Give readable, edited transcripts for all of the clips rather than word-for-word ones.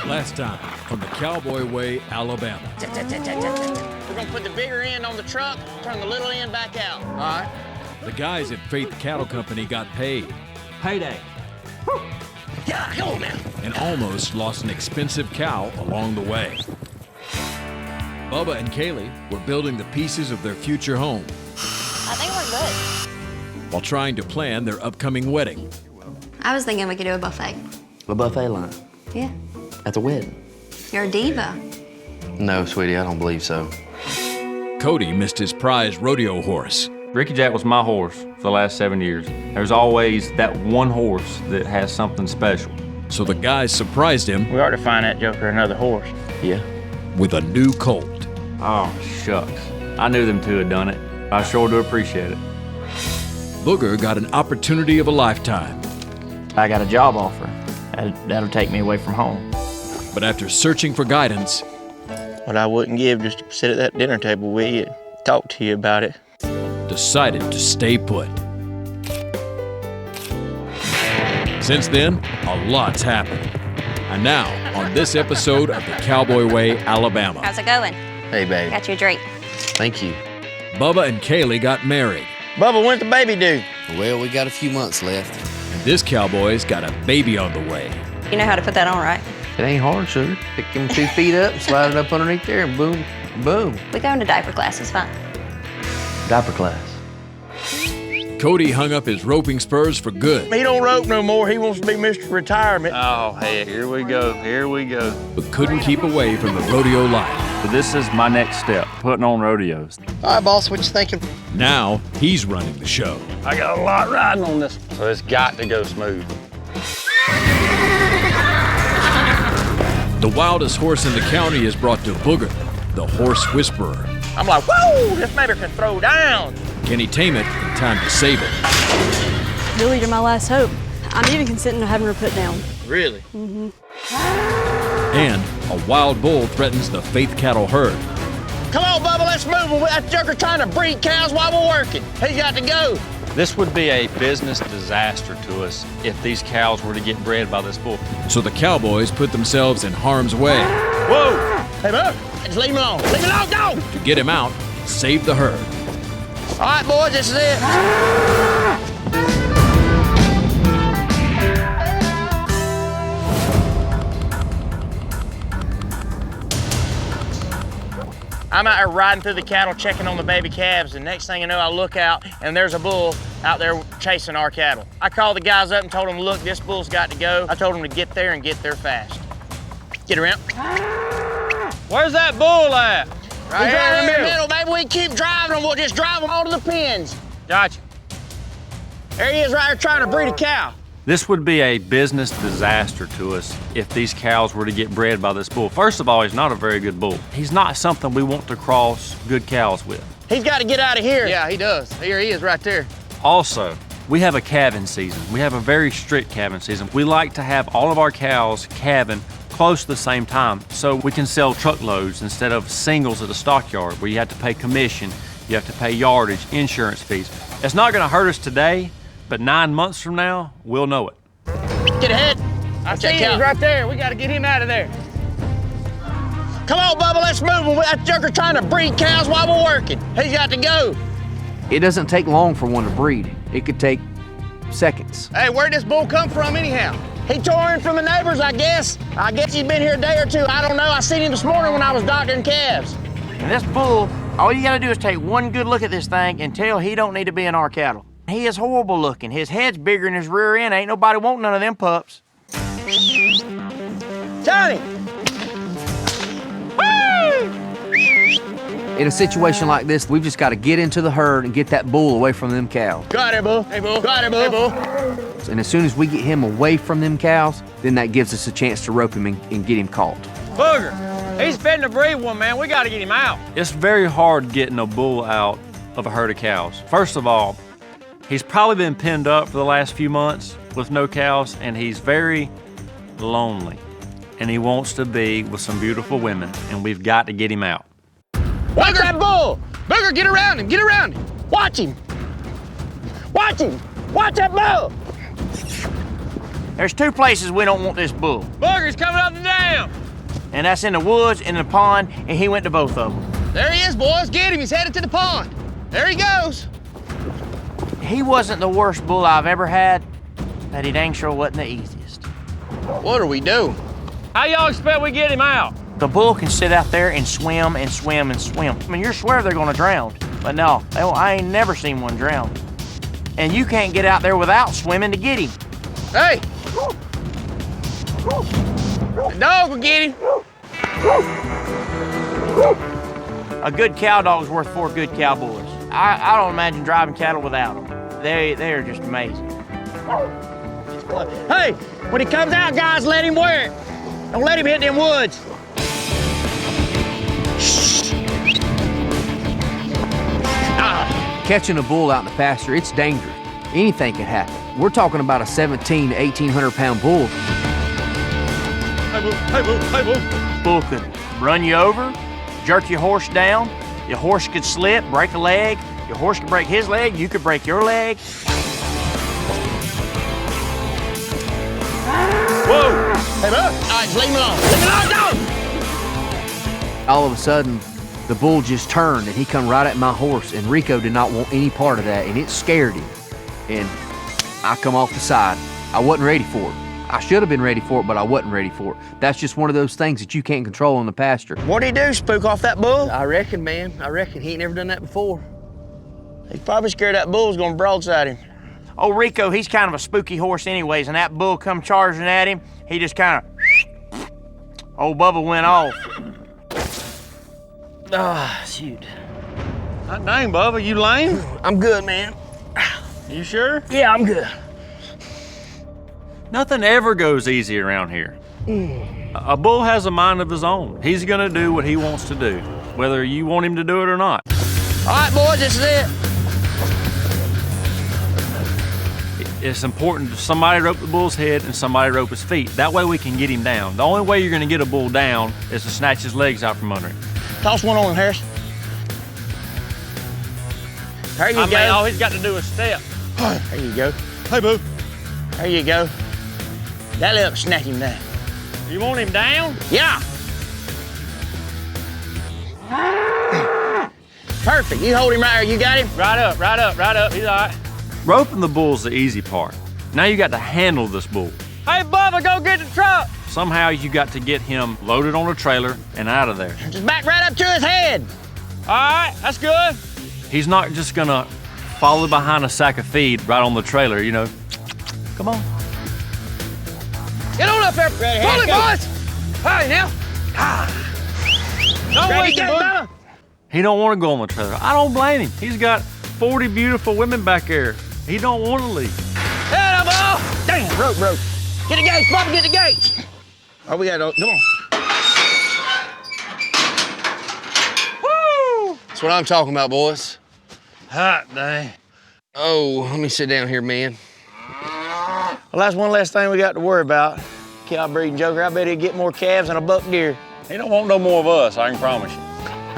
Last time on the Cowboy Way, Alabama. We're gonna put the bigger end on the truck, turn the little end back out. All right. The guys at Faith Cattle Company got paid. Payday. Yeah, come on now. And almost lost an expensive cow along the way. Bubba and Kaylee were building the pieces of their future home. I think we're good. While trying to plan their upcoming wedding. I was thinking we could do a buffet. A buffet line. Yeah. At the wedding. You're a diva. No, sweetie, I don't believe so. Cody missed his prize rodeo horse. Ricky Jack was my horse for the last 7 years. There's always that one horse that has something special. So the guys surprised him. We ought to find that joker another horse. Yeah. With a new colt. Oh, shucks. I knew them two had done it. I sure do appreciate it. Booger got an opportunity of a lifetime. I got a job offer. That'll take me away from home. But after searching for guidance, What I wouldn't give just to sit at that dinner table with you, talk to you about it. decided to stay put. Since then, a lot's happened. And now, on this episode of the Cowboy Way, Alabama, How's it going? Hey, babe. Got you a drink. Thank you. Bubba and Kaylee got married. Bubba, when's the baby due? Well, we got a few months left. And this cowboy's got a baby on the way. You know how to put that on, right? It ain't hard, sugar. Pick them 2 feet up, slide it up underneath there, and boom, boom. We go into diaper class, it's fine. Diaper class. Cody hung up his roping spurs for good, He don't rope no more. He wants to be Mr. Retirement. Oh, hey, here we go. Here we go. but couldn't keep away from the rodeo life. So this is my next step, putting on rodeos. All right, boss, what you thinking? Now, he's running the show. I got a lot riding on this, so it's got to go smooth. The wildest horse in the county is brought to Booger, the horse whisperer. I'm like, whoa, this baby can throw down. Can he tame it in time to save it? Really, you're my last hope. I'm even considering having her put down. Really? And a wild bull threatens the Faith cattle herd. Come on, Bubba, let's move. That joker trying to breed cows while we're working. He's got to go. This would be a business disaster to us if these cows were to get bred by this bull. So the cowboys put themselves in harm's way. Whoa. Hey, Bubba, just leave him alone. Leave him alone, go. To get him out, save the herd. All right, boys, this is it. I'm out there riding through the cattle, checking on the baby calves, and next thing you know, I look out, and there's a bull out there chasing our cattle. I called the guys up and told them, look, this bull's got to go. I told them to get there and get there fast. Get around. Where's that bull at? Right here in the middle. Maybe we keep driving them. We'll just drive them onto the pens. Gotcha. There he is right here trying to breed a cow. This would be a business disaster to us if these cows were to get bred by this bull. First of all, he's not a very good bull. He's not something we want to cross good cows with. He's got to get out of here. Yeah, he does. Here he is right there. Also, we have a calving season. We have a very strict calving season. We like to have all of our cows calving close to the same time so we can sell truckloads instead of singles at a stockyard where you have to pay commission, you have to pay yardage, insurance fees. It's not going to hurt us today, but 9 months from now, we'll know it. Get ahead. I see him. He's right there. We got to get him out of there. Come on, Bubba, let's move. That joker trying to breed cows while we're working. He's got to go. It doesn't take long for one to breed. It could take seconds. Hey, where'd this bull come from anyhow? He tore in from the neighbors, I guess. I guess he's been here a day or two. I don't know. I seen him this morning when I was doctoring calves. And this bull, all you gotta do is take one good look at this thing and tell he don't need to be in our cattle. He is horrible looking. His head's bigger than his rear end. Ain't nobody want none of them pups. Johnny! In a situation like this, we've just got to get into the herd and get that bull away from them cows. Got it, bull. Hey, bull. Got it, bull. Hey, bull. And as soon as we get him away from them cows, then that gives us a chance to rope him and get him caught. Booger, he's fitting to breed one, man. We got to get him out. It's very hard getting a bull out of a herd of cows. First of all, he's probably been penned up for the last few months with no cows, and he's very lonely. And he wants to be with some beautiful women, and we've got to get him out. Watch that bull! Booger, get around him, get around him. Watch him. Watch him. Watch that bull. There's 2 places we don't want this bull. Booger's coming up today. down. And that's in the woods, in the pond, and he went to both of them. There he is, boys. Get him. He's headed to the pond. There he goes. He wasn't the worst bull I've ever had, but he dang sure wasn't the easiest. What do we do? How y'all expect we get him out? The bull can sit out there and swim and swim and swim. I mean, you swear they're gonna drown. But no, I ain't never seen one drown. And you can't get out there without swimming to get him. Hey! The dog will get him. A good cow dog's worth 4 good cowboys. I don't imagine driving cattle without them. They are just amazing. Hey, when he comes out, guys, let him wear it. Don't let him hit them woods. Catching a bull out in the pasture, it's dangerous. Anything could happen. We're talking about a 17 to 1,800 pound bull. Hey, boo, hey, boo, hey, boo. Bull could run you over, jerk your horse down. Your horse could slip, break a leg. Your horse could break his leg. You could break your leg. Whoa! Hey, boo. All right, just leave him alone. Leave him alone, go! All of a sudden, the bull just turned and he come right at my horse, and Rico did not want any part of that, and it scared him. And I come off the side. I wasn't ready for it. I should have been ready for it, but I wasn't ready for it. That's just one of those things that you can't control in the pasture. What'd he do, spook off that bull? I reckon, man. I reckon he ain't never done that before. He's probably scared that bull's gonna broadside him. Oh, Rico, he's kind of a spooky horse anyways, and that bull come charging at him, he just kind of, old Bubba went off. Ah, shoot. Hot dang, Bubba, you lame? I'm good, man. You sure? Yeah, I'm good. Nothing ever goes easy around here. A bull has a mind of his own. He's gonna do what he wants to do, whether you want him to do it or not. All right, boys, this is it. It's important to somebody rope the bull's head and somebody rope his feet. That way we can get him down. The only way you're gonna get a bull down is to snatch his legs out from under him. Toss one on him, Harris. There you I mean, go. all he's got to do is step. There you go. Hey, boo. There you go. That'll help snatch him down. You want him down? Yeah. Perfect. You hold him right there. You got him? Right up, right up, right up. He's all right. Roping the bull's the easy part. Now you got to handle this bull. Hey, Bubba, go get the truck. Somehow you got to get him loaded on a trailer and out of there. Just back right up to his head. All right, that's good. He's not just gonna follow behind a sack of feed right on the trailer, you know. Come on. Get on up there. Ready, pull him, boys. Hey, now. Don't Ready, waste go, it, bud. Bubba. He don't want to go on the trailer. I don't blame him. He's got 40 beautiful women back there. He don't want to leave. Head up, ball. Damn, rope. Get the gates, Bubba, get the gates. Oh, we got to, come on. Woo! That's what I'm talking about, boys. Hot dang. Oh, let me sit down here, man. Well, that's one less thing we got to worry about. Cow breeding joker, I bet he'd get more calves than a buck deer. He don't want no more of us, I can promise you.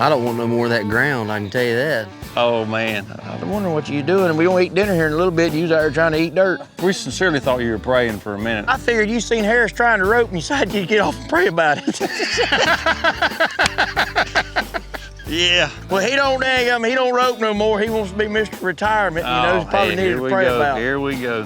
I don't want no more of that ground, I can tell you that. Oh, man. I'm wondering what you doing, and we don't eat dinner here in a little bit. You was out there trying to eat dirt. We sincerely thought you were praying for a minute. I figured you seen Harris trying to rope and you decided you'd get off and pray about it. Yeah. Well, he don't he don't rope no more. He wants to be Mr. Retirement. You know, he's probably needed to pray about. Here we go.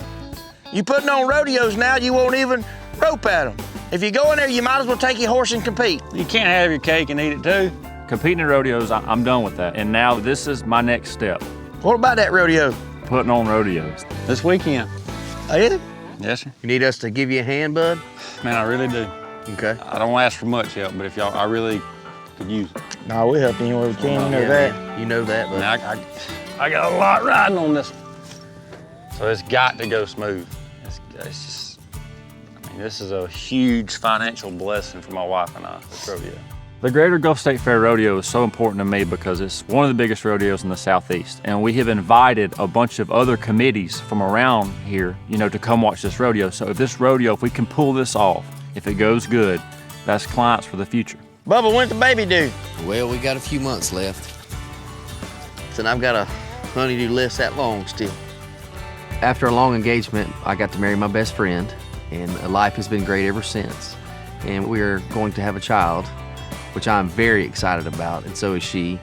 You putting on rodeos now, you won't even rope at them. If you go in there, you might as well take your horse and compete. You can't have your cake and eat it too. Competing in rodeos, I'm done with that. And now this is my next step, What about that rodeo? putting on rodeos. This weekend. Oh, yeah? Yes, sir. You need us to give you a hand, bud? Man, I really do. Okay. I don't ask for much help, but if y'all, I really could use it. No, we help you anywhere we can, you know Yeah, that. man. You know that, I, bud. mean, I got a lot riding on this one. So it's got to go smooth. It's just, I mean, this is a huge financial blessing for my wife and I, this rodeo. The Greater Gulf State Fair Rodeo is so important to me because it's one of the biggest rodeos in the Southeast. And we have invited a bunch of other committees from around here, you know, to come watch this rodeo. So if this rodeo, if we can pull this off, if it goes good, that's clients for the future. Bubba, when's the baby due? Well, we got a few months left. And I've got a honeydew list that long still. After a long engagement, I got to marry my best friend, and life has been great ever since. and we're going to have a child, which I'm very excited about, and so is she.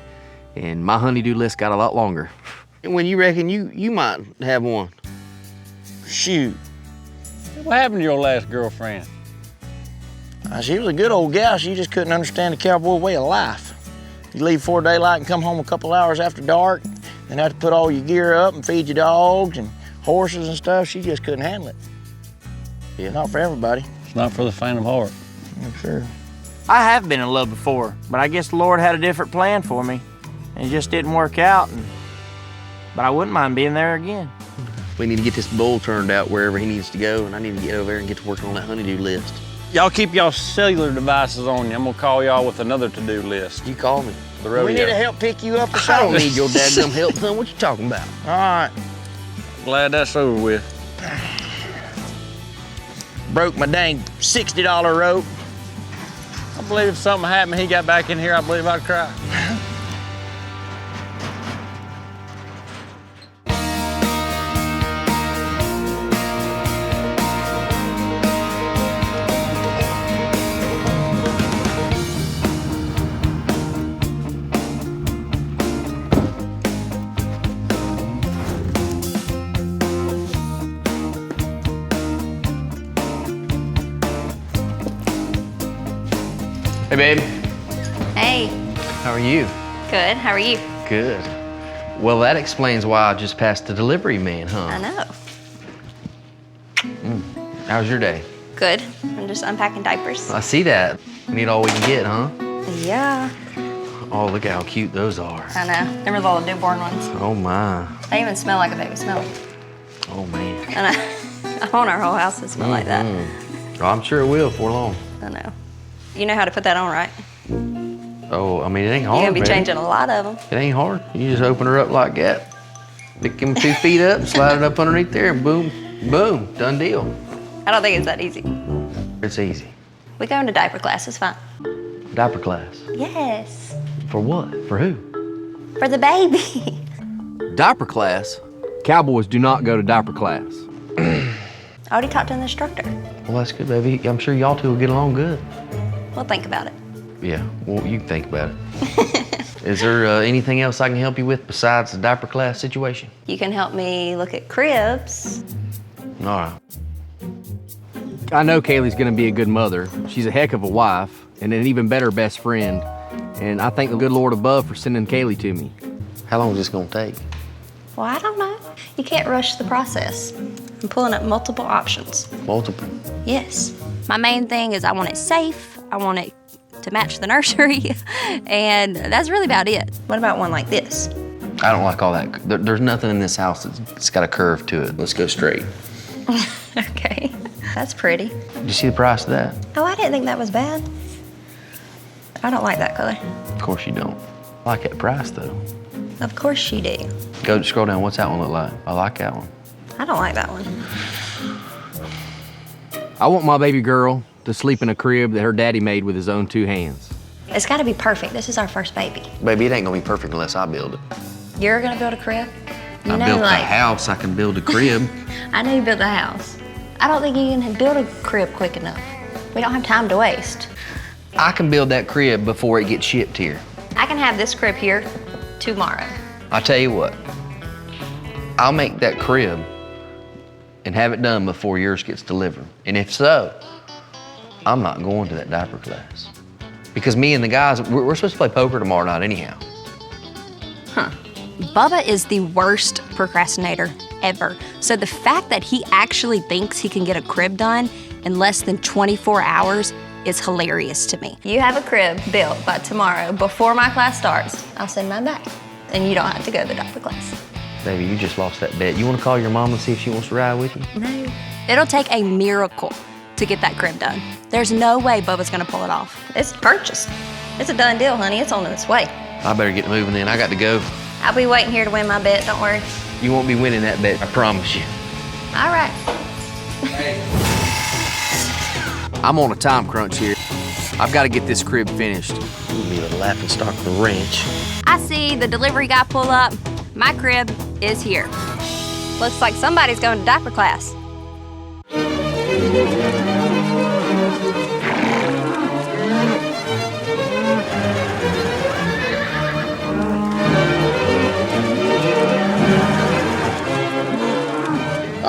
And my honey-do list got a lot longer. When you reckon you might have one? Shoot. What happened to your last girlfriend? She was a good old gal. She just couldn't understand the cowboy way of life. You leave before daylight and come home a couple hours after dark, then have to put all your gear up and feed your dogs and horses and stuff. She just couldn't handle it. Yeah, not for everybody. It's not for the faint of heart. I'm sure. I have been in love before, but I guess the Lord had a different plan for me. And it just didn't work out. But I wouldn't mind being there again. We need to get this bull turned out wherever he needs to go, and I need to get over there and get to work on that honey-do list. Y'all keep y'all cellular devices on you. I'm gonna call y'all with another to-do list. You call me. The rodeo. We need to help pick you up or I something. don't need your dadgum help, son. What you talking about? All right. Glad that's over with. Broke my dang $60 rope. I believe if something happened, he got back in here, I believe I'd cry. Hey, babe. Hey, How are you? good. How are you? Good. Well, that explains why I just passed the delivery man, huh? I know. How's your day? Good. I'm just unpacking diapers. I see that. We need all we can get, huh? Yeah, Oh, look at how cute those are. I know. Them are the little newborn ones. Oh, my. They even smell like a baby smell. Oh, man. I know. I want our whole house to smell like that. Oh, I'm sure it will before long. I know. You know how to put that on, right? Oh, I mean, it ain't hard, You're gonna be babe. changing a lot of them. It ain't hard. You just open her up like that. Pick them 2 feet up, slide it up underneath there, and boom, boom, done deal. I don't think it's that easy. It's easy. We go into diaper class, it's fine. Diaper class. Yes, For what? For who? for the baby. Diaper class? Cowboys do not go to diaper class. I already talked to an instructor. Well, that's good, baby. I'm sure y'all two will get along good. We'll think about it. Yeah, well, you can think about it. Is there anything else I can help you with besides the diaper class situation? You can help me look at cribs. All right. I know Kaylee's gonna be a good mother. She's a heck of a wife and an even better best friend. And I thank the good Lord above for sending Kaylee to me. How long is this gonna take? Well, I don't know. You can't rush the process. I'm pulling up multiple options. Multiple. Yes. My main thing is I want it safe. I want it to match the nursery. And that's really about it. What about one like this? I don't like all that. There's nothing in this house that's got a curve to it. Let's go straight. Okay. That's pretty. Did you see the price of that? Oh, I didn't think that was bad. I don't like that color. Of course you don't. I like that price though. Of course you do. Go scroll down. What's that one look like? I like that one. I don't like that one. I want my baby girl to sleep in a crib that her daddy made with his own 2 hands. It's got to be perfect. This is our first baby. Baby, it ain't gonna be perfect unless I build it. You're gonna build a crib? You I know, built like, a house, I can build a crib. I know you built a house. I don't think you can build a crib quick enough. We don't have time to waste. I can build that crib before it gets shipped here. I can have this crib here tomorrow. I tell you what, I'll make that crib and have it done before yours gets delivered. And if so, I'm not going to that diaper class. Because me and the guys, we're supposed to play poker tomorrow night anyhow. Bubba is the worst procrastinator ever. So the fact that he actually thinks he can get a crib done in less than 24 hours is hilarious to me. You have a crib built by tomorrow before my class starts. I'll send mine back. And you don't have to go to the diaper class. Baby, you just lost that bet. You want to call your mom and see if she wants to ride with you? No. It'll take a miracle to get that crib done. There's no way Bubba's gonna pull it off. It's purchased. It's a done deal, honey. It's on its way. I better get moving then. I got to go. I'll be waiting here to win my bet. Don't worry. You won't be winning that bet, I promise you. All right. I'm on a time crunch here. I've got to get this crib finished. You'll be the laughing stock of the ranch. I see the delivery guy pull up. My crib is here. Looks like somebody's going to diaper class.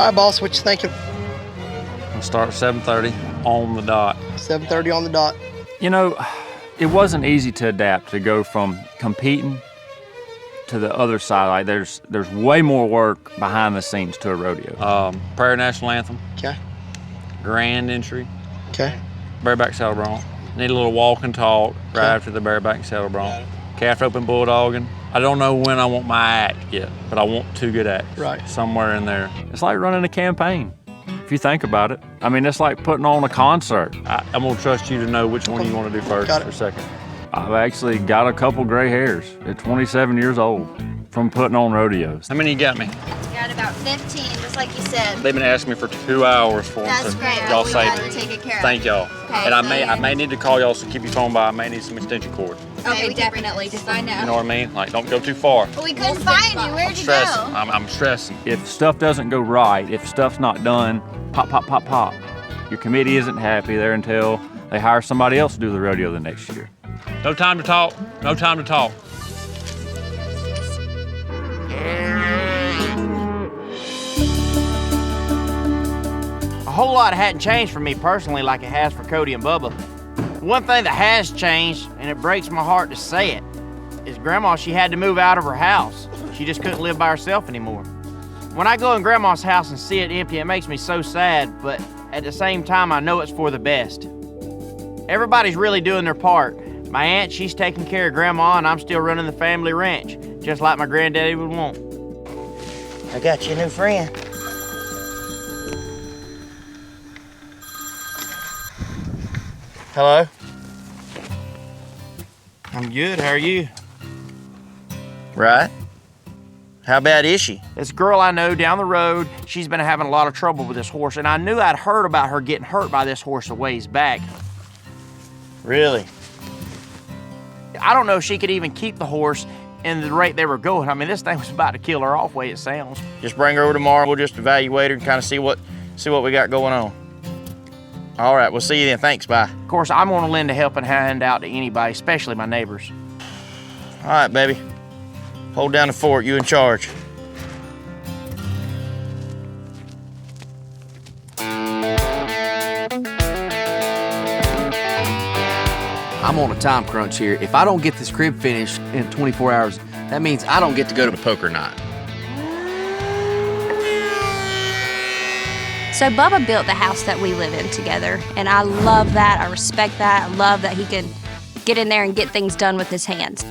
All right, boss, what you thinking? I'll start at 7:30 on the dot. 7:30 on the dot. You know, it wasn't easy to adapt to go from competing to the other side. Like there's way more work behind the scenes to a rodeo. Prayer National Anthem. Okay. Grand entry. Okay. Bareback saddle bronc. Need a little walk and talk right Okay. after the bareback saddle bronc. Calf open bulldogging. I don't know when I want my act yet, but I want two good acts. Right. Somewhere in there. It's like running a campaign. If you think about it. I mean, it's like putting on a concert. I'm gonna trust you to know which one you want to do first Got it. or second. I've actually got a couple gray hairs at 27 years old from putting on rodeos. How many you got me? Got about 15, just like you said. They've been asking me for 2 hours for them. That's so great. Y'all We saved gotta it. take it care of. Thank y'all. Okay, And I so may need to call y'all, so keep your phone by. I may need some extension cord. Okay, we definitely, just I know. You know what I mean? Like, don't go too far. But we couldn't find you. Where'd you Stressing. go? I'm stressing. If stuff doesn't go right, if stuff's not done, pop, pop, pop, pop. Your committee isn't happy there until they hire somebody else to do the rodeo the next year. No time to talk. No time to talk. A whole lot hadn't changed for me personally like it has for Cody and Bubba. One thing that has changed, and it breaks my heart to say it, is Grandma, she had to move out of her house. She just couldn't live by herself anymore. When I go in Grandma's house and see it empty, it makes me so sad, but at the same time, I know it's for the best. Everybody's really doing their part. My aunt, she's taking care of Grandma, and I'm still running the family ranch, just like my granddaddy would want. I got you a new friend. Hello? I'm good, how are you? Right. How bad is she? This girl I know down the road, she's been having a lot of trouble with this horse, and I knew I'd heard about her getting hurt by this horse a ways back. Really? I don't know if she could even keep the horse in the rate they were going. I mean, this thing was about to kill her off, way it sounds. Just bring her over tomorrow. We'll just evaluate her and kind of see what we got going on. All right, we'll see you then. Thanks, bye. Of course, I'm gonna lend a helping hand out to anybody, especially my neighbors. All right, baby. Hold down the fort, you in charge. I'm on a time crunch here. If I don't get this crib finished in 24 hours, that means I don't get to go to poker night. So Bubba built the house that we live in together, and I love that. I respect that. I love that he can get in there and get things done with his hands.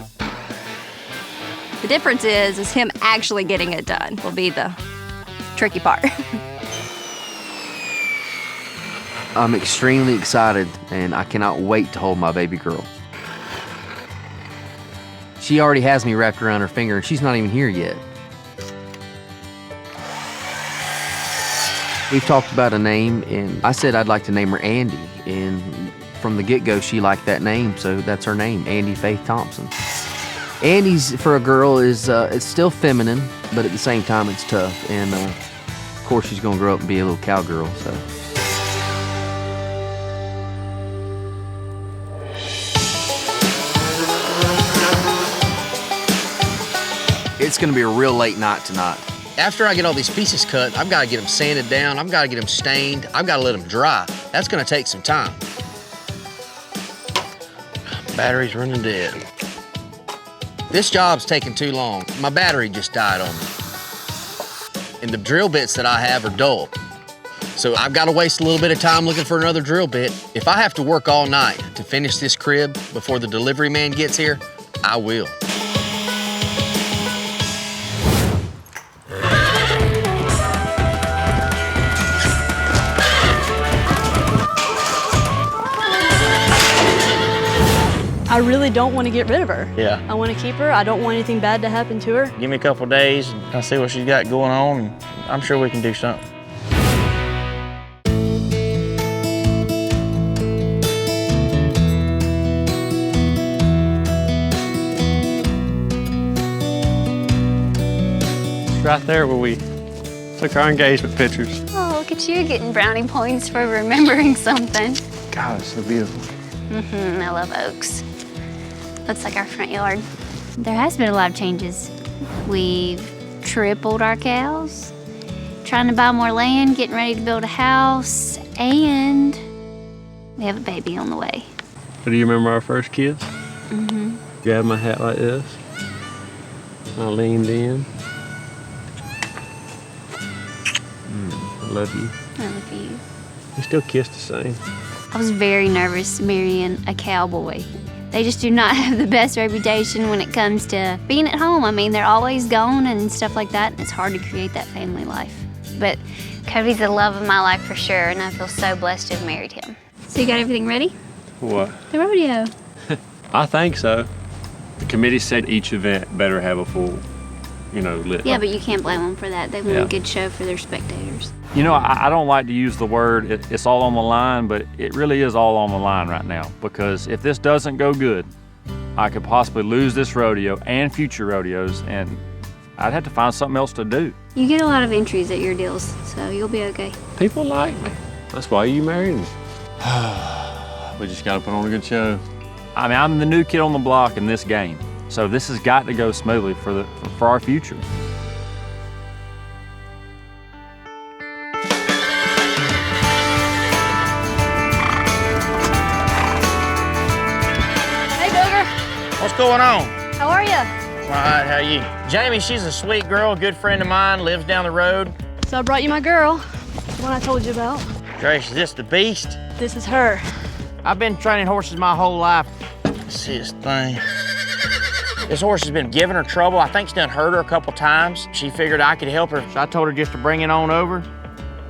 The difference is him actually getting it done will be the tricky part. I'm extremely excited, and I cannot wait to hold my baby girl. She already has me wrapped around her finger, and she's not even here yet. We've talked about a name, and I said I'd like to name her Andy, and from the get-go, she liked that name, so that's her name, Andy Faith Thompson. Andy's, for a girl, is it's still feminine, but at the same time, it's tough, and of course, she's gonna grow up and be a little cowgirl, so. It's gonna be a real late night tonight. After I get all these pieces cut, I've got to get them sanded down, I've got to get them stained, I've got to let them dry. That's going to take some time. Battery's running dead. This job's taking too long. My battery just died on me. And the drill bits that I have are dull. So I've got to waste a little bit of time looking for another drill bit. If I have to work all night to finish this crib before the delivery man gets here, I will. I really don't want to get rid of her. Yeah. I want to keep her. I don't want anything bad to happen to her. Give me a couple days and I'll see what she's got going on, and I'm sure we can do something. Right there where we took our engagement pictures. Oh, look at you getting brownie points for remembering something. God, it's so beautiful. I love oaks. Looks like our front yard. There has been a lot of changes. We've tripled our cows, trying to buy more land, getting ready to build a house, and we have a baby on the way. Do you remember our first kiss? Mm-hmm. Grabbed my hat like this. I leaned in. I love you. I love you. We still kiss the same. I was very nervous marrying a cowboy. They just do not have the best reputation when it comes to being at home. I mean, they're always gone and stuff like that, and it's hard to create that family life. But Cody's the love of my life for sure, and I feel so blessed to have married him. So you got everything ready? What? The rodeo. I think so. The committee said each event better have a full, lit. Yeah, but you can't blame them for that. They want a good show for their spectators. You know, I don't like to use the word it's all on the line, but it really is all on the line right now, because if this doesn't go good, I could possibly lose this rodeo and future rodeos, and I'd have to find something else to do. You get a lot of entries at your deals, so you'll be okay. People like me. That's why you married me. We just gotta put on a good show. I mean, I'm the new kid on the block in this game, so this has got to go smoothly for our future. What's going on? How are you? All right, how are you? Jamie, she's a sweet girl, a good friend of mine, lives down the road. So I brought you my girl, the one I told you about. Grace, is this the beast? This is her. I've been training horses my whole life. Let's see this thing. This horse has been giving her trouble. I think it's done hurt her a couple times. She figured I could help her, so I told her just to bring it on over.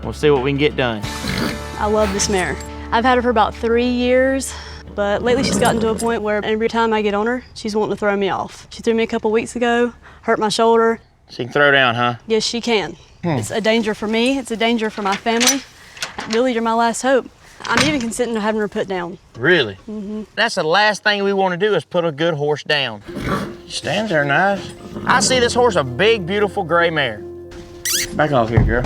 We'll see what we can get done. I love this mare. I've had her for about 3 years. But lately she's gotten to a point where every time I get on her, she's wanting to throw me off. She threw me a couple weeks ago, hurt my shoulder. She can throw down, huh? Yes, she can. It's a danger for me. It's a danger for my family. Really, you're my last hope. I'm even considering having her put down. Really? Mm-hmm. That's the last thing we want to do is put a good horse down. She stands there nice. I see this horse a big, beautiful gray mare. Back off here, girl.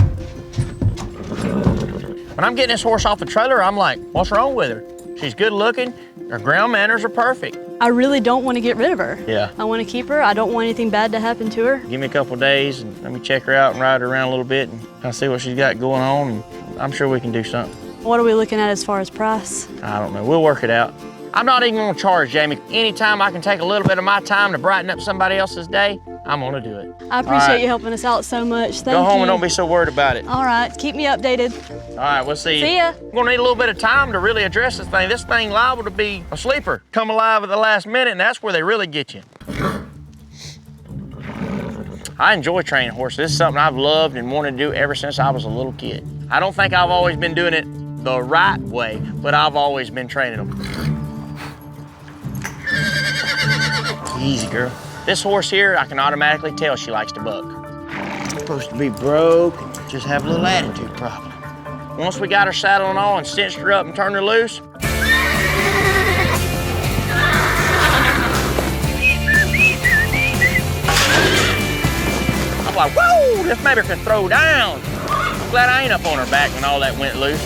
When I'm getting this horse off the trailer, I'm like, what's wrong with her? She's good looking, her ground manners are perfect. I really don't want to get rid of her. Yeah. I want to keep her. I don't want anything bad to happen to her. Give me a couple days and let me check her out and ride her around a little bit and kind of see what she's got going on, and I'm sure we can do something. What are we looking at as far as price? I don't know, we'll work it out. I'm not even gonna charge, Jamie. Anytime I can take a little bit of my time to brighten up somebody else's day, I'm gonna do it. I appreciate you helping us out so much. Thank you. Go home and don't be so worried about it. All right, keep me updated. All right, we'll see you. See ya. We're gonna need a little bit of time to really address this thing. This thing liable to be a sleeper. Come alive at the last minute, and that's where they really get you. I enjoy training horses. This is something I've loved and wanted to do ever since I was a little kid. I don't think I've always been doing it the right way, but I've always been training them. Easy, girl. This horse here, I can automatically tell she likes to buck. Supposed to be broke and just have a little attitude problem. Once we got her saddled on and cinched her up and turned her loose, I'm like, whoa, this maybe can throw down. I'm glad I ain't up on her back when all that went loose.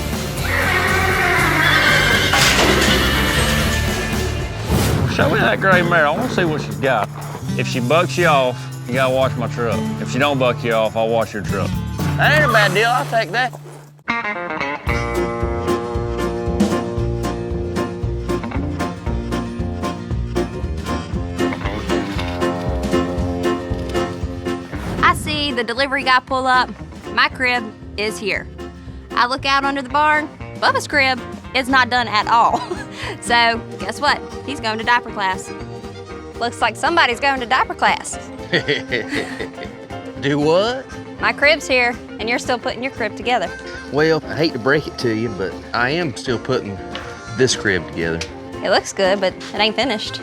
Show me that gray mare. I want to see what she's got. If she bucks you off, you gotta wash my truck. If she don't buck you off, I'll wash your truck. That ain't a bad deal. I'll take that. I see the delivery guy pull up. My crib is here. I look out under the barn. Bubba's crib is not done at all. So guess what? He's going to diaper class. Looks like somebody's going to diaper class. Do what? My crib's here, and you're still putting your crib together. Well, I hate to break it to you, but I am still putting this crib together. It looks good, but it ain't finished.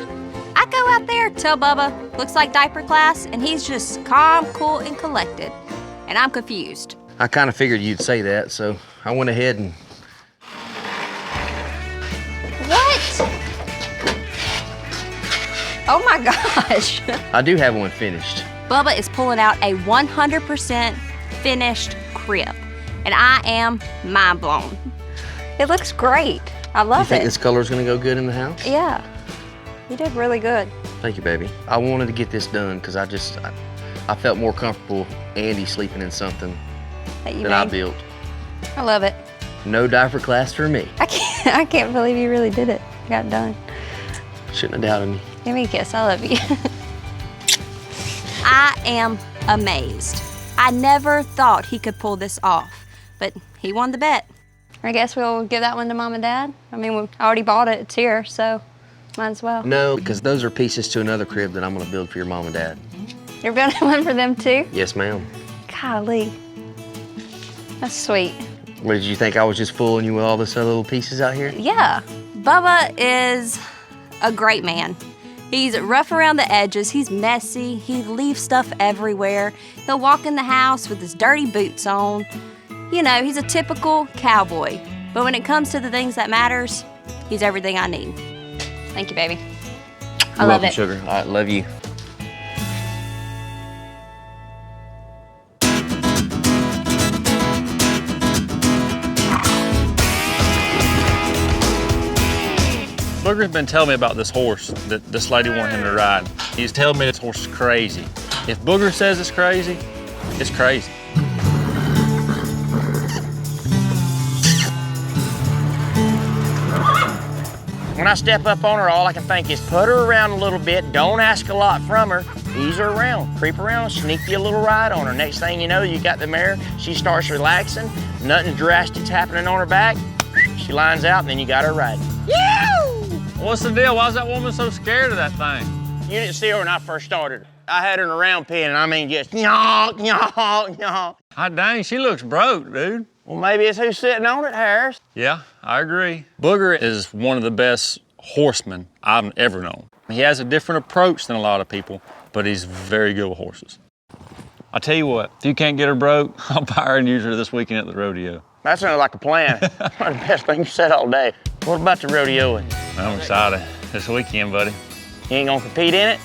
I go out there, tell Bubba, looks like diaper class, and he's just calm, cool, and collected. And I'm confused. I kind of figured you'd say that, so I went ahead and... What? Oh my gosh. I do have one finished. Bubba is pulling out a 100% finished crib, and I am mind blown. It looks great. I love it. You think this color's gonna go good in the house? Yeah, you did really good. Thank you, baby. I wanted to get this done because I felt more comfortable Andy sleeping in something that you that I made. built. I love it. No diaper class for me. I can't believe you really did it. Got it done. Shouldn't have doubted me. Give me a kiss. I love you. I am amazed. I never thought he could pull this off, but he won the bet. I guess we'll give that one to Mom and Dad. I mean, we already bought it. It's here, so might as well. No, because those are pieces to another crib that I'm gonna build for your mom and dad. You're building one for them too? Yes, ma'am. Golly. That's sweet. What, did you think I was just fooling you with all this other little pieces out here? Yeah. Bubba is a great man. He's rough around the edges, he's messy, he leaves stuff everywhere. He'll walk in the house with his dirty boots on. You know, he's a typical cowboy. But when it comes to the things that matters, he's everything I need. Thank you, baby. I love it. Sugar. I love you. Booger's been telling me about this horse that this lady wanted him to ride. He's telling me this horse is crazy. If Booger says it's crazy, it's crazy. When I step up on her, all I can think is put her around a little bit, don't ask a lot from her, ease her around, creep around, sneak you a little ride on her. Next thing you know, you got the mare, she starts relaxing, nothing drastic's happening on her back, she lines out, and then you got her riding. What's the deal? Why is that woman so scared of that thing? You didn't see her when I first started her. I had her in a round pen, and I mean just nyah, nyah, nyah. Hot dang, she looks broke, dude. Well, maybe it's who's sitting on it, Harris. Yeah, I agree. Booger is one of the best horsemen I've ever known. He has a different approach than a lot of people, but he's very good with horses. I tell you what, if you can't get her broke, I'll buy her and use her this weekend at the rodeo. That sounds like a plan. One of the best things you said all day. What about the rodeoing? I'm excited. This weekend, buddy. You ain't gonna compete in it?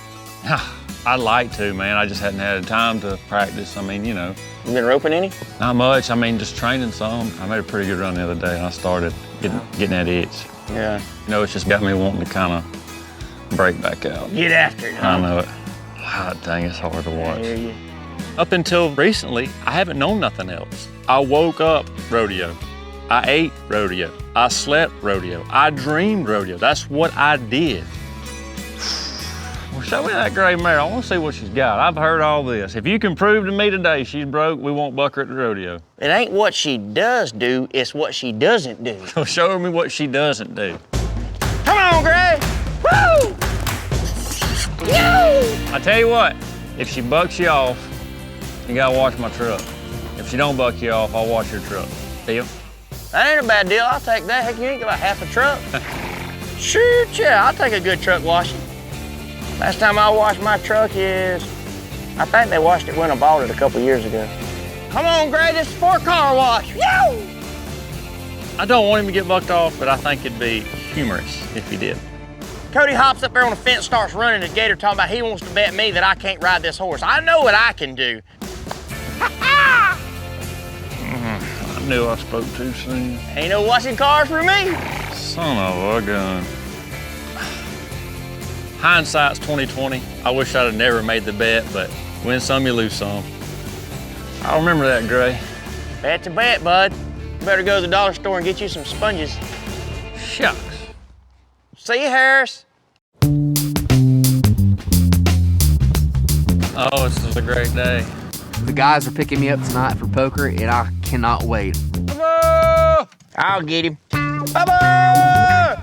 I'd like to, man. I just hadn't had time to practice. I mean, you know. You been roping any? Not much. I mean, just training some. I made a pretty good run the other day, and I started getting that itch. Yeah. You know, it's just got me wanting to kind of break back out. Get after it, huh? I know it. Hot dang, it's hard to watch. I hear you. Up until recently, I haven't known nothing else. I woke up rodeo. I ate rodeo. I slept rodeo. I dreamed rodeo. That's what I did. Well, show me that gray mare. I want to see what she's got. I've heard all this. If you can prove to me today she's broke, we won't buck her at the rodeo. It ain't what she does do, it's what she doesn't do. So show me what she doesn't do. Come on, Gray! Woo! I tell you what, if she bucks you off, you gotta wash my truck. If she don't buck you off, I'll wash your truck. Deal? That ain't a bad deal, I'll take that. Heck, you ain't got about half a truck. Shoot, yeah, I'll take a good truck washing. Last time I washed my truck is, I think they washed it when I bought it a couple years ago. Come on, Gray, this is for a car wash. Yo! I don't want him to get bucked off, but I think it'd be humorous if he did. Cody hops up there on the fence, starts running the gator, talking about he wants to bet me that I can't ride this horse. I know what I can do. I knew I spoke too soon. Ain't no washing cars for me. Son of a gun. Hindsight's 20/20. I wish I'd have never made the bet, but win some, you lose some. I remember that, Gray. Bet's a bet, bud. You better go to the dollar store and get you some sponges. Shucks. See you, Harris. Oh, this is a great day. The guys are picking me up tonight for poker, and I cannot wait. Bubba! I'll get him. Bubba!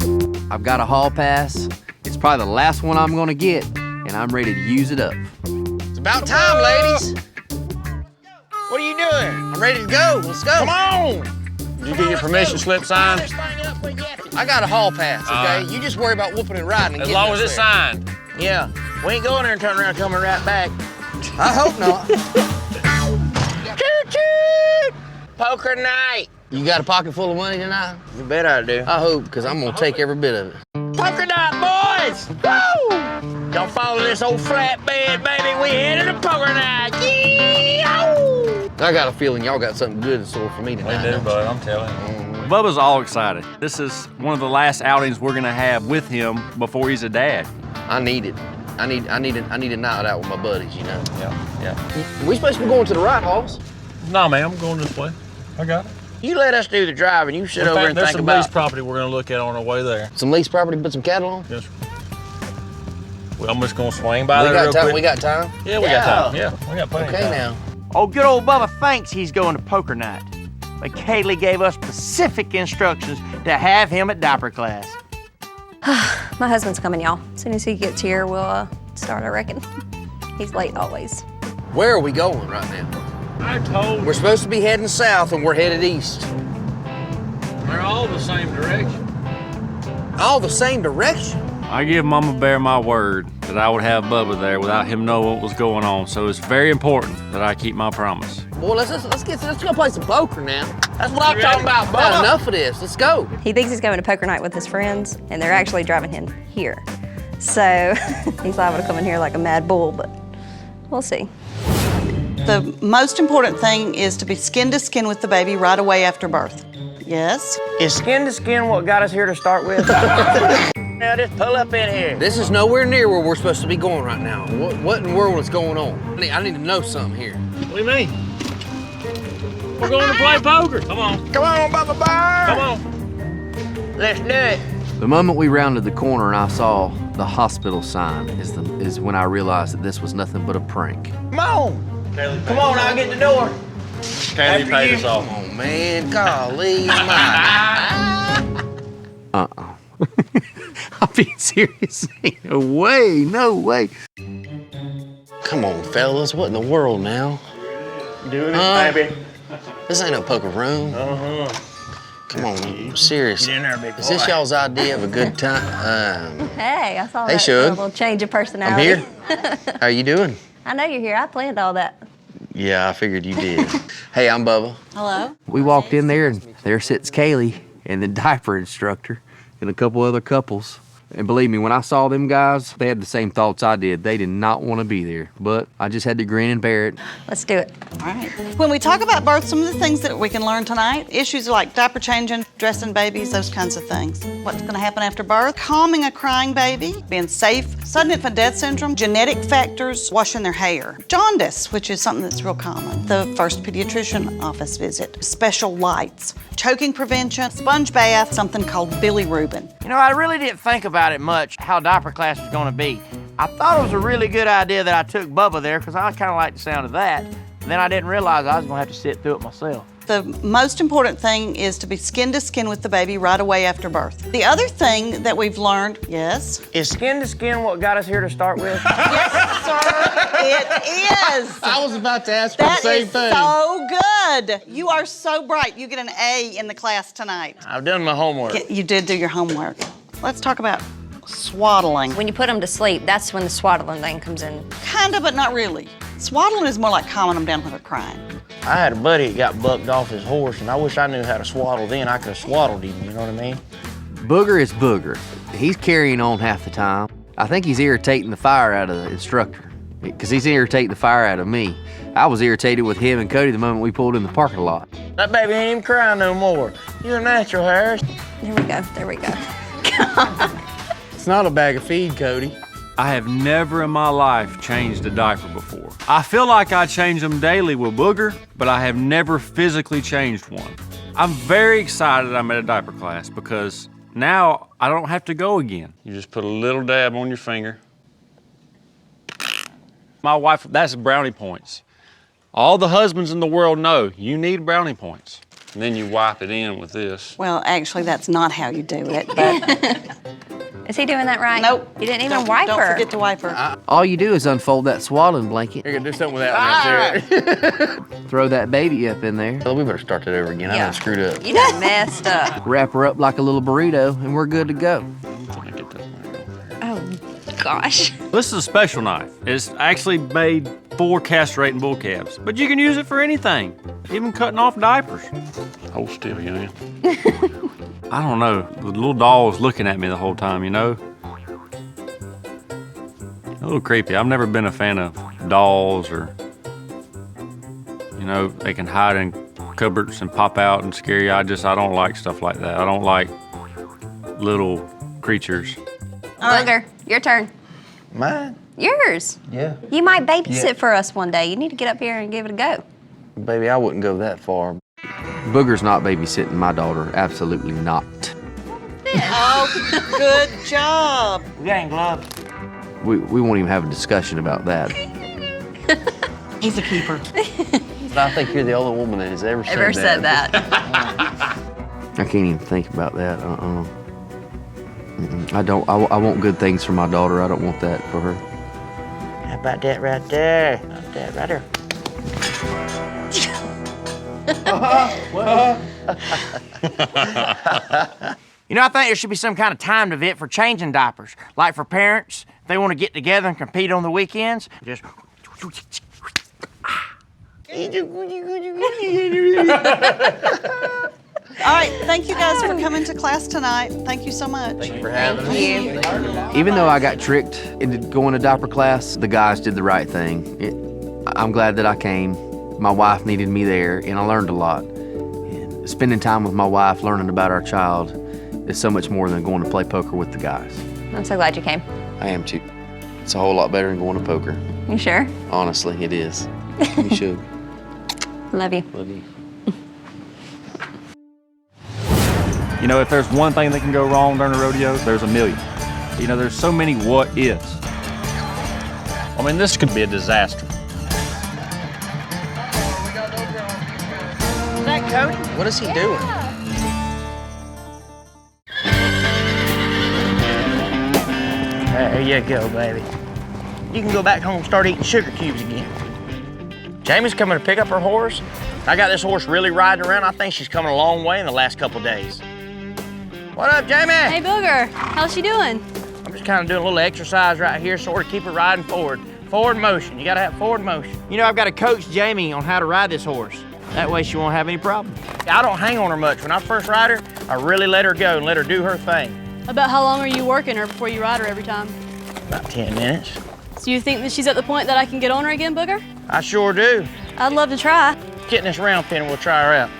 I've got a hall pass. It's probably the last one I'm gonna get, and I'm ready to use it up. It's about time, ladies. What are you doing? I'm ready to go. Let's go. Come on! Did you get your permission slip signed? I got a hall pass, okay? You just worry about whooping and riding and As getting long us as it's there. signed. Yeah, we ain't going there and turning around and coming right back. I hope not. Choo choo! Poker night. You got a pocket full of money tonight? You bet I do. I hope, because I'm going to take every bit of it. Poker night, boys! Woo! Y'all follow this old flatbed, baby. We headed to poker night. Yee-ow! I got a feeling y'all got something good in store for me tonight. We do, bud, I'm telling you. Bubba's all excited. This is one of the last outings we're gonna have with him before he's a dad. I need it. I need a night out with my buddies, you know. Yeah. We supposed to be going to the right, Hoss? No, man, I'm going this way. I got it. You let us do the driving. You sit In over fact, and there's think some about lease property we're gonna look at on our way there. Some lease property, put some cattle on? Yes, sir. Well, I'm just gonna swing by We there got real time. quick. We got time? Yeah, we got time. Yeah, we got plenty Okay of time. now. Oh, good old Bubba thinks he's going to poker night. But Kaylee gave us specific instructions to have him at diaper class. My husband's coming, y'all. As soon as he gets here, we'll start, I reckon. He's late always. Where are we going right now? I told We're supposed to be heading south and we're headed east. they're all the same direction. All the same direction? I give Mama Bear my word that I would have Bubba there without him knowing what was going on. So it's very important that I keep my promise. Boy, let's go play some poker now. That's what I'm talking about, About Bubba. enough of this. Let's go. He thinks he's going to poker night with his friends, and they're actually driving him here. So he's liable to come in here like a mad bull, but we'll see. The most important thing is to be skin to skin with the baby right away after birth. Yes? Is skin to skin what got us here to start with? Now just pull up in here. This is nowhere near where we're supposed to be going right now. What in the world is going on? I need to know something here. What do you mean? We're going to play poker. Come on. Come on, Bubba Bear. Come on. Let's do it. The moment we rounded the corner and I saw the hospital sign is when I realized that this was nothing but a prank. Come on. Come on, I'll get the door. Kaylee paid us off. Oh, man. Golly. I'm being serious. No way, no way. Come on, fellas. What in the world now? Doing it, baby. This ain't no poker room. Uh-huh. Come on, serious. Get in there, big boy. Is this y'all's idea of a good time? Hey, I saw Hey, that Shug. little change of personality. I'm here. How you doing? I know you're here. I planned all that. Yeah, I figured you did. Hey, I'm Bubba. Hello? We walked in there and there sits Kaylee and the diaper instructor and a couple other couples. And believe me, when I saw them guys, they had the same thoughts I did. They did not want to be there, but I just had to grin and bear it. Let's do it. All right. When we talk about birth, some of the things that we can learn tonight, issues like diaper changing, dressing babies, those kinds of things. What's going to happen after birth, calming a crying baby, being safe, sudden infant death syndrome, genetic factors, washing their hair, jaundice, which is something that's real common, the first pediatrician office visit, special lights, choking prevention, sponge bath, something called bilirubin. You know, I really didn't think about it much, how diaper class was gonna be. I thought it was a really good idea that I took Bubba there, because I kind of like the sound of that. And then I didn't realize I was gonna have to sit through it myself. The most important thing is to be skin to skin with the baby right away after birth. The other thing that we've learned, yes? Is skin to skin what got us here to start with? Yes, sir, it is. I was about to ask you the That same is thing. so good. You are so bright. You get an A in the class tonight. I've done my homework. You did do your homework. Let's talk about swaddling. When you put them to sleep, that's when the swaddling thing comes in. Kinda, but not really. Swaddling is more like calming them down when they're crying. I had a buddy that got bucked off his horse, and I wish I knew how to swaddle then. I could have swaddled him, you know what I mean? Booger is Booger. He's carrying on half the time. I think he's irritating the fire out of the instructor because he's irritating the fire out of me. I was irritated with him and Cody the moment we pulled in the parking lot. That baby ain't even crying no more. You're a natural, Harris. There we go. There we go. It's not a bag of feed, Cody. I have never in my life changed a diaper before. I feel like I change them daily with Booger, but I have never physically changed one. I'm very excited I'm at a diaper class because now I don't have to go again. You just put a little dab on your finger. My wife, that's brownie points. All the husbands in the world know you need brownie points. And then you wipe it in with this. Well, actually, that's not how you do it, but Is he doing that right? nope. You didn't even wipe Don't her. forget to wipe her. All you do is unfold that swaddling blanket, You're gonna do something with that one up there. throw that baby up in there, Well, we better start that over again. I Yeah. done screwed up. You done messed up. wrap her up like a little burrito, and we're good to go. Oh, gosh. This is a special knife. It's actually made for castrating bull calves, but you can use it for anything, even cutting off diapers. Hold still, young. I don't know, the little doll was looking at me the whole time, you know? A little creepy. I've never been a fan of dolls or, you know, they can hide in cupboards and pop out and scare you. I don't like stuff like that. I don't like little creatures. Booger, your turn. Mine? Yours. Yeah. You might babysit for us one day. You need to get up here and give it a go. Baby, I wouldn't go that far. Booger's not babysitting my daughter. Absolutely not. Oh, good job. We got gloves. We won't even have a discussion about that. He's a keeper. I think you're the only woman that has ever said that. I can't even think about that. I don't. I want good things for my daughter. I don't want that for her. How about that right there? That right there. You know, I think there should be some kind of timed event for changing diapers. Like for parents, if they want to get together and compete on the weekends, just... All right, thank you guys for coming to class tonight. Thank you so much. Thank you for having us. Even though I got tricked into going to diaper class, the guys did the right thing. I'm glad that I came. My wife needed me there, and I learned a lot. And spending time with my wife, learning about our child, is so much more than going to play poker with the guys. I'm so glad you came. I am too. It's a whole lot better than going to poker. You sure? Honestly, it is. You should. Love you. Love you. You know, if there's one thing that can go wrong during a rodeo, there's a million. You know, there's so many what ifs. I mean, this could be a disaster. Is that Cody? What is he doing? There you go, baby. You can go back home and start eating sugar cubes again. Jamie's coming to pick up her horse. I got this horse really riding around. I think she's coming a long way in the last couple days. What up, Jamie? Hey, Booger. How's she doing? I'm just kind of doing a little exercise right here, sort of keep her riding forward. Forward motion. You gotta have forward motion. You know, I've got to coach Jamie on how to ride this horse. That way she won't have any problem. I don't hang on her much. When I first ride her, I really let her go and let her do her thing. About how long are you working her before you ride her every time? About 10 minutes. So you think that she's at the point that I can get on her again, Booger? I sure do. I'd love to try. Get in this round pen and we'll try her out.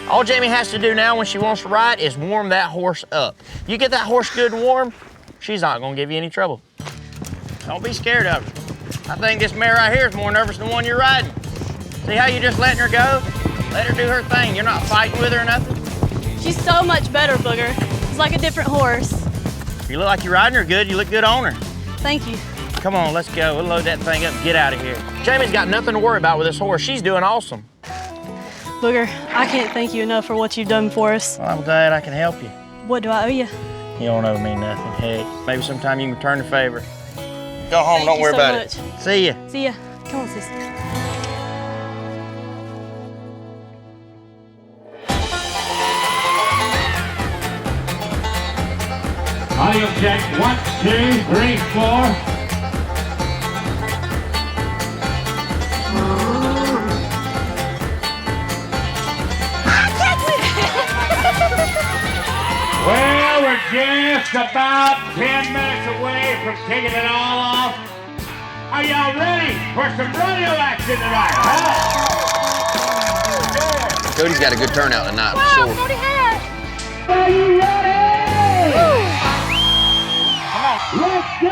All Jamie has to do now when she wants to ride is warm that horse up. You get that horse good and warm, she's not gonna give you any trouble. Don't be scared of her. I think this mare right here is more nervous than the one you're riding. See how you're just letting her go? Let her do her thing. You're not fighting with her or nothing. She's so much better, Booger. It's like a different horse. You look like you're riding her good. You look good on her. Thank you. Come on, let's go. We'll load that thing up and get out of here. Jamie's got nothing to worry about with this horse. She's doing awesome. Booger, I can't thank you enough for what you've done for us. Well, I'm glad I can help you. What do I owe you? You don't owe me nothing. Hey, maybe sometime you can return the favor. Go home, don't worry about it. See ya. See ya. Come on, sis. Audio check, 1, 2, 3, 4. Well, we're just about 10 minutes away from kicking it all off. Are y'all ready for some rodeo action tonight, huh? Cody's got a good turnout tonight, for sure. Cody has. Are you ready? Let's do it!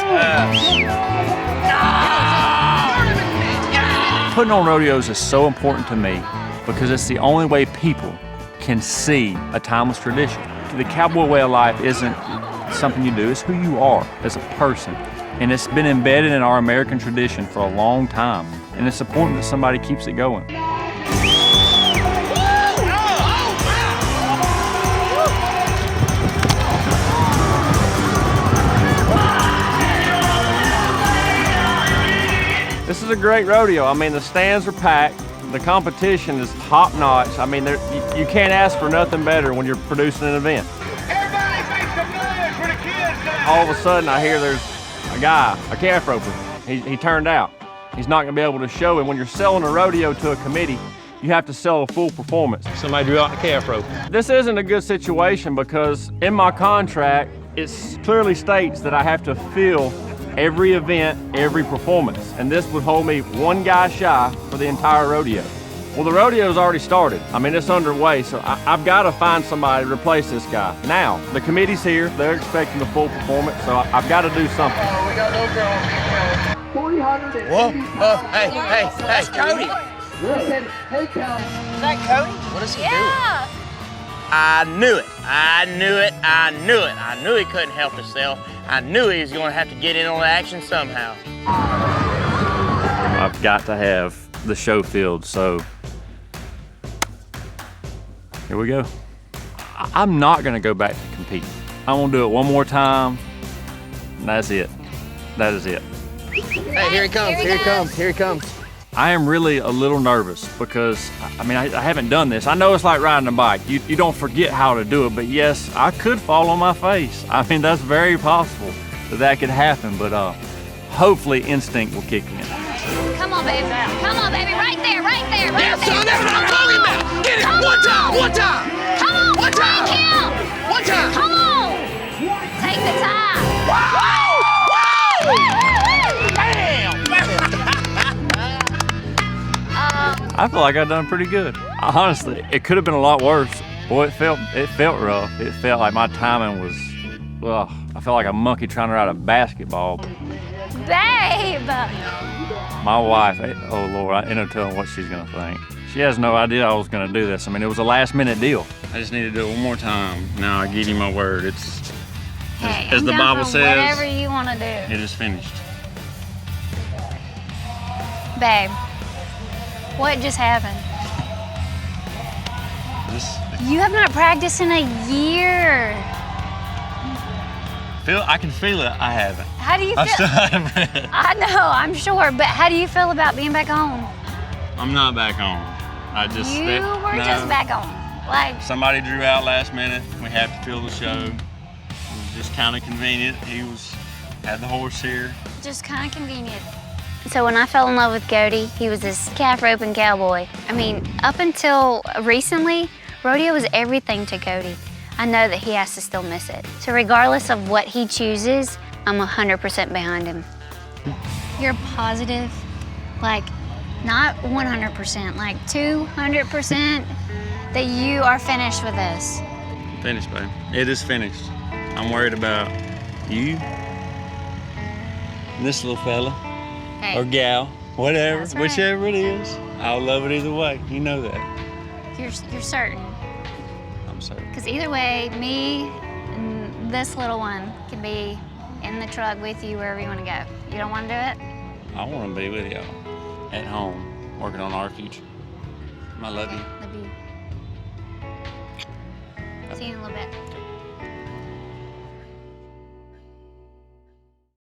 Putting on rodeos is so important to me because it's the only way people can see a timeless tradition. The cowboy way of life isn't something you do, it's who you are as a person. And it's been embedded in our American tradition for a long time. And it's important that somebody keeps it going. This is a great rodeo. I mean, the stands are packed. The competition is top notch. I mean, you can't ask for nothing better when you're producing an event. Everybody make some noise for the kids now. All of a sudden, I hear there's a guy, a calf roper. He turned out. He's not gonna be able to show it. When you're selling a rodeo to a committee, you have to sell a full performance. Somebody drew out the calf rope. This isn't a good situation because in my contract, it clearly states that I have to fill every event, every performance. And this would hold me one guy shy for the entire rodeo. Well, the rodeo's already started. I mean, it's underway, so I've got to find somebody to replace this guy. Now, the committee's here. They're expecting a full performance, so I've got to do something. Whoa, hey, Cody. Hey, Cal. Is that Cody? What is he doing? I knew it. I knew it. I knew it. I knew he couldn't help himself. I knew he was going to have to get in on the action somehow. I've got to have the show field, so here we go. I'm not gonna go back to compete. I'm gonna do it one more time, and that's it. That is it. Hey, here he comes, here he comes, here he comes. I am really a little nervous because, I mean, I haven't done this. I know it's like riding a bike. You don't forget how to do it, but yes, I could fall on my face. I mean, that's very possible that could happen, but hopefully instinct will kick in. Come on, baby. Come on, baby. Right there, right there, right Yeah, there. son, that's what I'm talking about. Get it. One time, one time. Come on, One time. break him. One time. Come on. Take the time. I feel like I've done pretty good. Honestly, it could have been a lot worse. Boy, it felt rough. It felt like my timing was, well, I felt like a monkey trying to ride a basketball. Babe. My wife, oh Lord, I ain't no telling what she's gonna think. She has no idea I was gonna do this. I mean, it was a last minute deal. I just need to do it one more time. Now I give you my word. It's, Hey, as I'm the down Bible for says, whatever you want to do. it is finished. Babe, what just happened? You have not practiced in a year. I can feel it. I haven't. How do you I feel? still haven't. I know, I'm sure, but how do you feel about being back home? I'm not back home. I just You no. were just back home. Like, Somebody drew out last minute. We have to fill the show. It was just kind of convenient. Had the horse here. just kind of convenient. So when I fell in love with Cody, he was this calf roping cowboy. I mean, up until recently, rodeo was everything to Cody. I know that he has to still miss it. So regardless of what he chooses, I'm 100% behind him. You're positive, like not 100%, like 200% that you are finished with this. Finished, babe. It is finished. I'm worried about you and this little fella Hey, or gal, whatever, That's right. whichever it is. I'll love it either way. You know that. you're certain. I'm sorry. Because either way, me and this little one can be in the truck with you wherever you want to go. You don't want to do it? I want to be with y'all at home, working on our future. I love you. Love you. See you in a little bit.